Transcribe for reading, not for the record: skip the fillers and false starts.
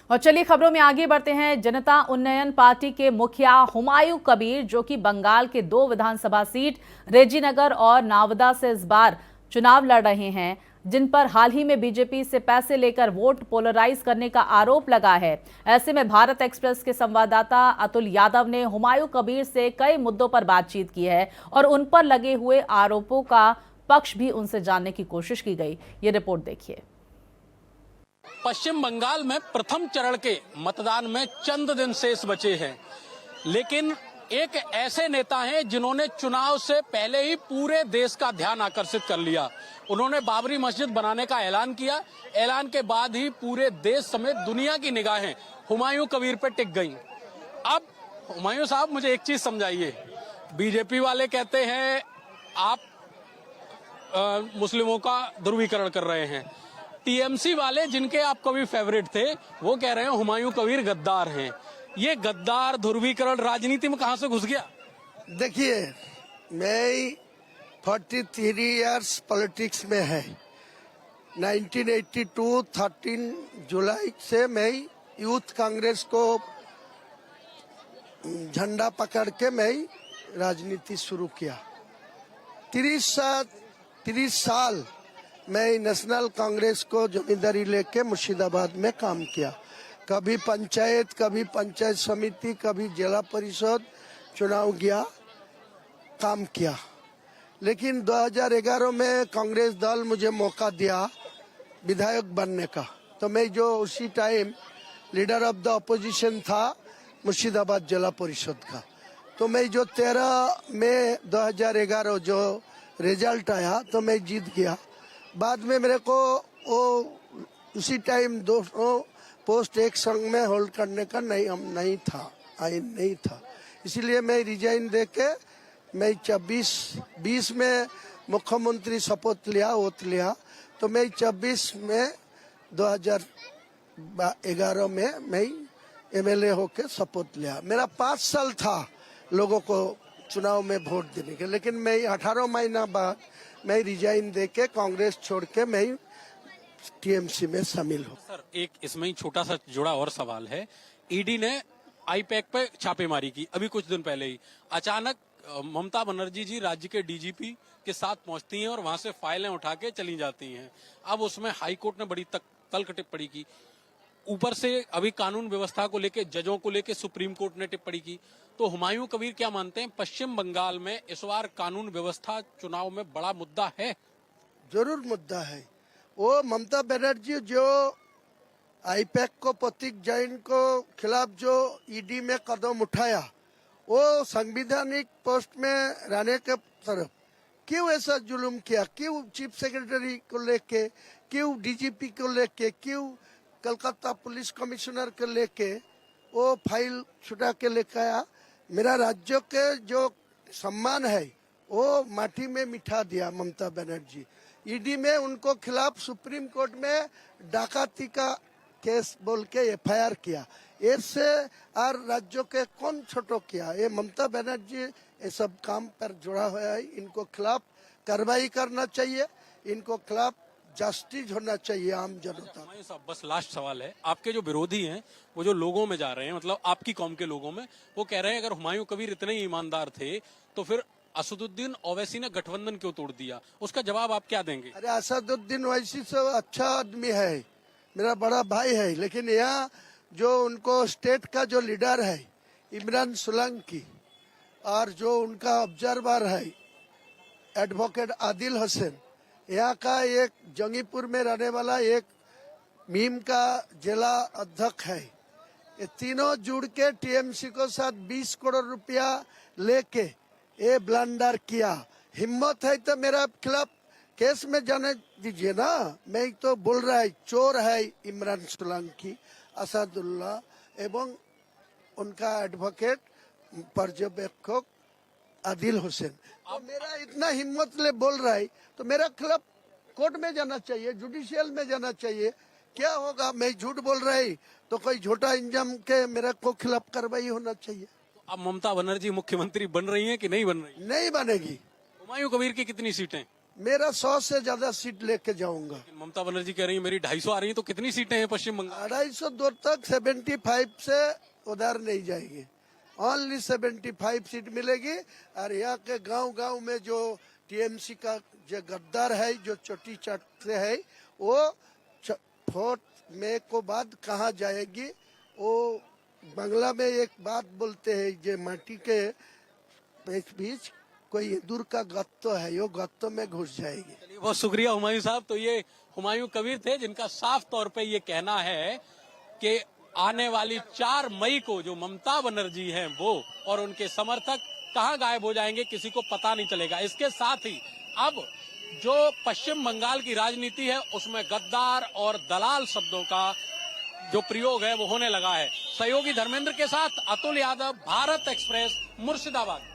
और चलिए खबरों में आगे बढ़ते हैं। जनता उन्नयन पार्टी के मुखिया हुमायूं कबीर, जो कि बंगाल के 2 विधानसभा सीट रेजीनगर और नावदा से इस बार चुनाव लड़ रहे हैं, जिन पर हाल ही में बीजेपी से पैसे लेकर वोट पोलराइज करने का आरोप लगा है। ऐसे में भारत एक्सप्रेस के संवाददाता अतुल यादव ने हुमायूं कबीर से कई मुद्दों पर बातचीत की है और उन पर लगे हुए आरोपों का पक्ष भी उनसे जानने की कोशिश की गई। ये रिपोर्ट देखिए। पश्चिम बंगाल में प्रथम चरण के मतदान में चंद दिन शेष बचे हैं, लेकिन एक ऐसे नेता हैं जिन्होंने चुनाव से पहले ही पूरे देश का ध्यान आकर्षित कर लिया। उन्होंने बाबरी मस्जिद बनाने का ऐलान किया। ऐलान के बाद ही पूरे देश समेत दुनिया की निगाहें हुमायूं कबीर पर टिक गईं। अब हुमायूं साहब, मुझे एक चीज समझाइए। बीजेपी वाले कहते हैं आप मुस्लिमों का ध्रुवीकरण कर रहे हैं। टीएमसी वाले, जिनके आप कभी फेवरेट थे, वो कह रहे हैं हुमायूं कबीर गद्दार हैं। ये गद्दार ध्रुवीकरण राजनीति में कहां से घुस गया? देखिए, मैं 43 इयर्स पॉलिटिक्स में है। 1982 13 जुलाई से मैं यूथ कांग्रेस को झंडा पकड़ के मैं राजनीति शुरू किया। 30 साल मैं नेशनल कांग्रेस को जिम्मेदारी लेके मुर्शिदाबाद में काम किया। कभी पंचायत, कभी पंचायत समिति, कभी जिला परिषद चुनाव गया, काम किया। लेकिन 2011 में कांग्रेस दल मुझे मौका दिया विधायक बनने का, तो मैं जो उसी time leader of the opposition था मुर्शिदाबाद जिला परिषद का, तो मैं जो 13 मई 2011 जो रिजल्ट आया तो मैं जीत गया। बाद में मेरे को वो उसी टाइम 2 पोस्ट एक संघ में होल्ड करने का नहीं था, इसीलिए मैं रिजाइन देके मैं 20 में मुख्यमंत्री शपथ लिया, तो मैं 24 में 2011 में मैं एमएलए होके शपथ लिया। मेरा 5 साल था लोगों को चुनाव में वोट देने के, लेकिन मैं 18 महीना बाद मैं रिजाइन देके कांग्रेस छोड़ के मैं टीएमसी में शामिल हूँ। सर, एक इसमें ही छोटा सा जुड़ा और सवाल है। ईडी ने आईपैक पे छापेमारी की अभी कुछ दिन पहले ही। अचानक ममता बनर्जी जी राज्य के डीजीपी के साथ पहुंचती हैं और वहां से फाइलें उठा के चली जाती हैं। अब उसमें हाई कोर्ट ने बड़ी तल्ख टिप्पणी की। ऊपर से अभी कानून व्यवस्था को लेके, जजों को लेके सुप्रीम कोर्ट ने टिप्पणी की। तो हुमायूं कबीर क्या मानते हैं, पश्चिम बंगाल में इस बार कानून व्यवस्था चुनाव में बड़ा मुद्दा है? जरूर मुद्दा है। वो ममता बनर्जी जो आईपैक को, प्रतीक जैन को खिलाफ जो ईडी में कदम उठाया, वो संवैधानिक पोस्ट में रहने के तरफ क्यों ऐसा जुल्म किया? क्यों चीफ सेक्रेटरी को लेके, क्यों डीजीपी को लेके, क्यों कलकत्ता पुलिस कमिश्नर को लेके वो फाइल छुटा के लेके आया? मेरा राज्य के जो सम्मान है वो माटी में मिठा दिया ममता बनर्जी। ईडी में उनको खिलाफ सुप्रीम कोर्ट में डकैती का केस बोल के एफआईआर किया। इससे और राज्यों के कौन छोटो किया? ये ममता बनर्जी ये सब काम पर जुड़ा हुआ है। इनको खिलाफ कार्रवाई करना चाहिए, इनको खिलाफ जस्टिस होना चाहिए आम जनता। साहब, बस लास्ट सवाल है। आपके जो विरोधी हैं, वो जो लोगों में जा रहे हैं, मतलब आपकी कौम के लोगों में, वो कह रहे हैं अगर हुमायूं कबीर इतने ही ईमानदार थे तो फिर असदुद्दीन ओवैसी ने गठबंधन क्यों तोड़ दिया? उसका जवाब आप क्या देंगे? अरे, असदुद्दीन ओवैसी से अच्छा आदमी है, मेरा बड़ा भाई है, लेकिन यहाँ जो उनको स्टेट का जो लीडर है इमरान सोलंकी और जो उनका ऑब्जर्वर है एडवोकेट आदिल हुसैन, यहाँ का एक जंगीपुर में रहने वाला एक मीम का जिला अध्यक्ष है, ये तीनों जुड़ के टीएमसी को साथ 20 करोड़ रुपया लेके ये ब्लंडर किया। हिम्मत है तो मेरा खिलाफ केस में जाने दीजिए ना। मैं तो बोल रहा है चोर है इमरान सोलंकी, असदुल्ला एवं उनका एडवोकेट पर्यवेक्षक आदिल हुसैन। अब मेरा इतना हिम्मत ले बोल रहा है तो मेरा खिलाफ कोर्ट में जाना चाहिए, जुडिशियल में जाना चाहिए। क्या होगा? मैं झूठ बोल रहा है तो कोई झूठा इंजाम के मेरे को खिलाफ कार्रवाई होना चाहिए। तो अब ममता बनर्जी मुख्यमंत्री बन रही हैं कि नहीं बन रही? नहीं बनेगी। हुमायूं कबीर की कितनी सीटें? मेरा 100 से ज्यादा सीट लेके जाऊंगा। ममता बनर्जी कह रही है मेरी 250 आ रही है, तो कितनी सीटें हैं पश्चिम बंगाल? 250 तक 75 से उधर नहीं जाएगी, ओनली 75 सीट मिलेगी। और यहाँ के गांव में जो टीएमसी का जो गद्दार है, जो चोटी चाट से है, वो 4 मई को बाद कहाँ जाएगी। वो बांग्ला में एक बात बोलते हैं, जो माटी के बीच कोई दूर का गत्तो है, यो गत्तो में घुस जाएगी। चलिए, बहुत शुक्रिया हुमायूं साहब। तो ये हुमायूं कबीर थे, जिनका साफ तौर पे ये कहना है कि आने वाली 4 मई को जो ममता बनर्जी हैं वो और उनके समर्थक कहां गायब हो जाएंगे किसी को पता नहीं चलेगा। इसके साथ ही अब जो पश्चिम बंगाल की राजनीति है उसमें गद्दार और दलाल शब्दों का जो प्रयोग है वो होने लगा है। सहयोगी धर्मेंद्र के साथ अतुल यादव, भारत एक्सप्रेस, मुर्शिदाबाद।